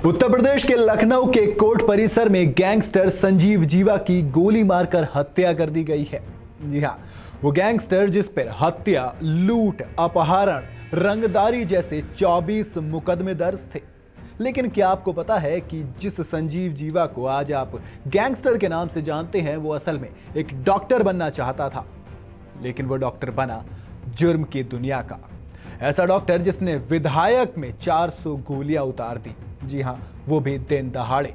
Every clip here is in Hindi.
उत्तर प्रदेश के लखनऊ के कोर्ट परिसर में गैंगस्टर संजीव जीवा की गोली मारकर हत्या कर दी गई है। जी हां, वो गैंगस्टर जिस पर हत्या, लूट, अपहरण, रंगदारी जैसे 24 मुकदमे दर्ज थे। लेकिन क्या आपको पता है कि जिस संजीव जीवा को आज आप गैंगस्टर के नाम से जानते हैं, वो असल में एक डॉक्टर बनना चाहता था, लेकिन वो डॉक्टर बना जुर्म की दुनिया का। ऐसा डॉक्टर जिसने विधायक में 400 गोलियां उतार दी। जी हां, वो भी दिन दहाड़े।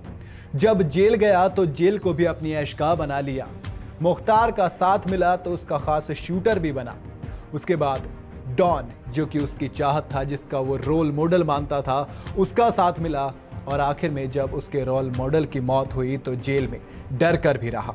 जब जेल गया तो जेल को भी अपनी ऐशगाह बना लिया। मुख्तार का साथ मिला तो उसका खास शूटर भी बना। उसके बाद डॉन, जो कि उसकी चाहत था, जिसका वो रोल मॉडल मानता था, उसका साथ मिला। और आखिर में जब उसके रोल मॉडल की मौत हुई तो जेल में डर कर भी रहा।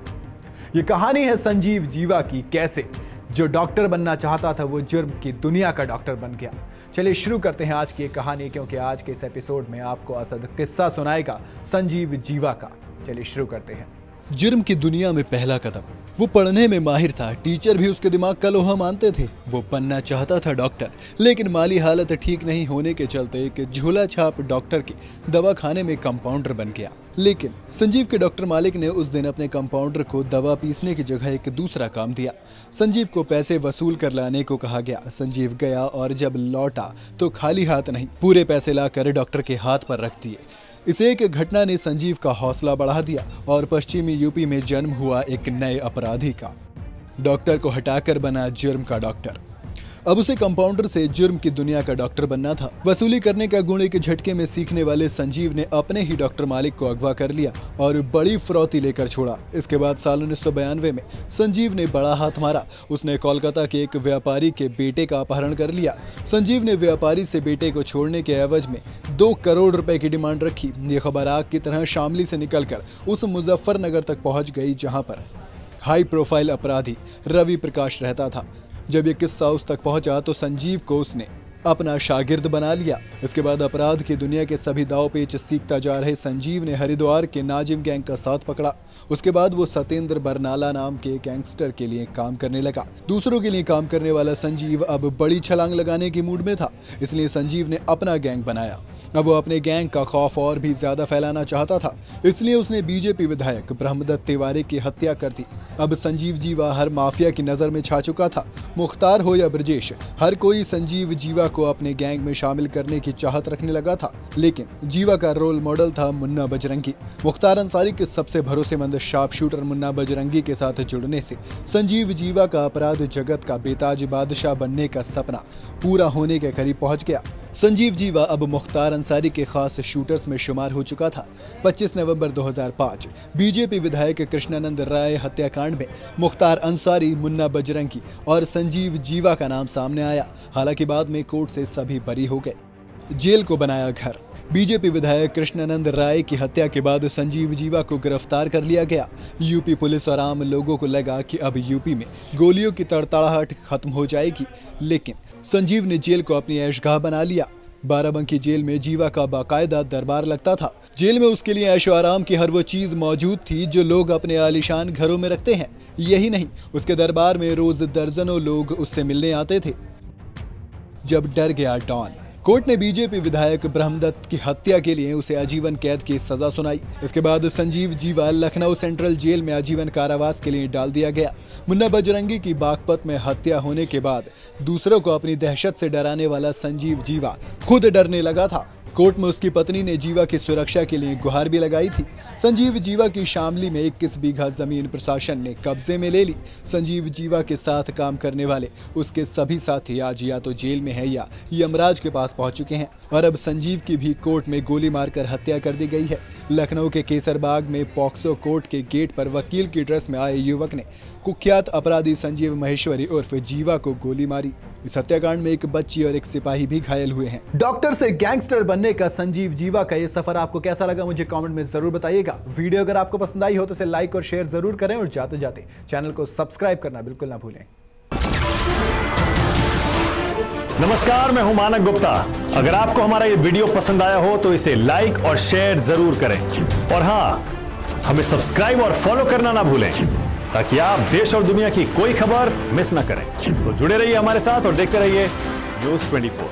ये कहानी है संजीव जीवा की, कैसे जो डॉक्टर बनना चाहता था वो जुर्म की दुनिया का डॉक्टर बन गया। चलिए शुरू करते हैं आज की ये कहानी, क्योंकि आज के इस एपिसोड में आपको असद किस्सा सुनाएगा संजीव जीवा का। चलिए शुरू करते हैं। जुर्म की दुनिया में पहला कदम। वो पढ़ने में माहिर था, टीचर भी उसके दिमाग का लोहा मानते थे। वो बनना चाहता था डॉक्टर, लेकिन माली हालत ठीक नहीं होने के चलते एक झोला छाप डॉक्टर के दवाखाने में कंपाउंडर बन गया। लेकिन संजीव के डॉक्टर मालिक ने उस दिन अपने कंपाउंडर को दवा पीसने की जगह एक दूसरा काम दिया। संजीव को पैसे वसूल कर लाने को कहा गया। संजीव गया और जब लौटा तो खाली हाथ नहीं, पूरे पैसे लाकर डॉक्टर के हाथ पर रख दिए। इस एक घटना ने संजीव का हौसला बढ़ा दिया और पश्चिमी यूपी में जन्म हुआ एक नए अपराधी का। डॉक्टर को हटाकर बना जुर्म का डॉक्टर। अब उसे कंपाउंडर से जुर्म की दुनिया का डॉक्टर बनना था। वसूली करने का गुण एक झटके में सीखने वाले संजीव ने अपने ही डॉक्टर मालिक को अगवा कर लिया और बड़ी फिरौती लेकर छोड़ा। इसके बाद साल 1992 में संजीव ने बड़ा हाथ मारा। उसने कोलकाता के एक व्यापारी के बेटे का अपहरण कर लिया। संजीव ने व्यापारी से बेटे को छोड़ने के एवज में 2 करोड़ रुपए की डिमांड रखी। ये खबर आग की तरह शामली से निकलकर उस मुजफ्फरनगर तक पहुंच गई, जहां पर हाई प्रोफाइल अपराधी रवि प्रकाश रहता था। जब ये किस्सा उस तक पहुंचा तो संजीव को उसने अपना शागिर्द बना लिया। इसके बाद अपराध की दुनिया के सभी दाव पेच सीखता जा रहे संजीव ने हरिद्वार के नाजिम गैंग का साथ पकड़ा। उसके बाद वो सतेंद्र बरनाला नाम के गैंगस्टर के लिए काम करने लगा। दूसरों के लिए काम करने वाला संजीव अब बड़ी छलांग लगाने की मूड में था, इसलिए संजीव ने अपना गैंग बनाया। अब वो अपने गैंग का खौफ और भी ज्यादा फैलाना चाहता था, इसलिए उसने बीजेपी विधायक ब्रह्मदत्त तिवारी की हत्या कर दी। अब संजीव जीवा हर माफिया की नजर में छा चुका था। मुख्तार हो या ब्रजेश, हर कोई संजीव जीवा को अपने गैंग में शामिल करने की चाहत रखने लगा था। लेकिन जीवा का रोल मॉडल था मुन्ना बजरंगी। मुख्तार अंसारी के सबसे भरोसेमंद शार्प शूटर मुन्ना बजरंगी के साथ जुड़ने से संजीव जीवा का अपराध जगत का बेताज बादशाह बनने का सपना पूरा होने के करीब पहुंच गया। संजीव जीवा अब मुख्तार अंसारी के खास शूटर्स में शुमार हो चुका था। 25 नवंबर 2005 बीजेपी विधायक कृष्णानंद राय हत्याकांड में मुख्तार अंसारी, मुन्ना बजरंगी और संजीव जीवा का नाम सामने आया। हालांकि बाद में कोर्ट से सभी बरी हो गए। जेल को बनाया घर। बीजेपी विधायक कृष्णानंद राय की हत्या के बाद संजीव जीवा को गिरफ्तार कर लिया गया। यूपी पुलिस और आम लोगों को लगा कि अब यूपी में गोलियों की तड़तड़ाहट खत्म हो जाएगी, लेकिन संजीव ने जेल को अपनी ऐशगाह बना लिया। बाराबंकी जेल में जीवा का बाकायदा दरबार लगता था। जेल में उसके लिए ऐशो आराम की हर वो चीज मौजूद थी जो लोग अपने आलीशान घरों में रखते हैं। यही नहीं, उसके दरबार में रोज दर्जनों लोग उससे मिलने आते थे। जब डर गया डॉन, कोर्ट ने बीजेपी विधायक ब्रह्मदत्त की हत्या के लिए उसे आजीवन कैद की सजा सुनाई। इसके बाद संजीव जीवा लखनऊ सेंट्रल जेल में आजीवन कारावास के लिए डाल दिया गया। मुन्ना बजरंगी की बागपत में हत्या होने के बाद दूसरों को अपनी दहशत से डराने वाला संजीव जीवा खुद डरने लगा था। कोर्ट में उसकी पत्नी ने जीवा की सुरक्षा के लिए गुहार भी लगाई थी। संजीव जीवा की शामली में 21 बीघा जमीन प्रशासन ने कब्जे में ले ली। संजीव जीवा के साथ काम करने वाले उसके सभी साथी आज या तो जेल में हैं या यमराज के पास पहुंच चुके हैं। और अब संजीव की भी कोर्ट में गोली मारकर हत्या कर दी गई है। लखनऊ के केसरबाग में पॉक्सो कोर्ट के गेट पर वकील की ड्रेस में आए युवक ने कुख्यात अपराधी संजीव महेश्वरी उर्फ जीवा को गोली मारी। इस हत्याकांड में एक बच्ची और एक सिपाही भी घायल हुए हैं। डॉक्टर से गैंगस्टर बनने का संजीव जीवा का ये सफर आपको कैसा लगा, मुझे कमेंट में जरूर बताइएगा। वीडियो अगर आपको पसंद आई हो तो इसे लाइक और शेयर जरूर करें और जाते जाते चैनल को सब्सक्राइब करना बिल्कुल ना भूलें। नमस्कार, मैं हूं मानक गुप्ता। अगर आपको हमारा ये वीडियो पसंद आया हो तो इसे लाइक और शेयर जरूर करें और हां, हमें सब्सक्राइब और फॉलो करना ना भूलें, ताकि आप देश और दुनिया की कोई खबर मिस ना करें। तो जुड़े रहिए हमारे साथ और देखते रहिए न्यूज़ 24।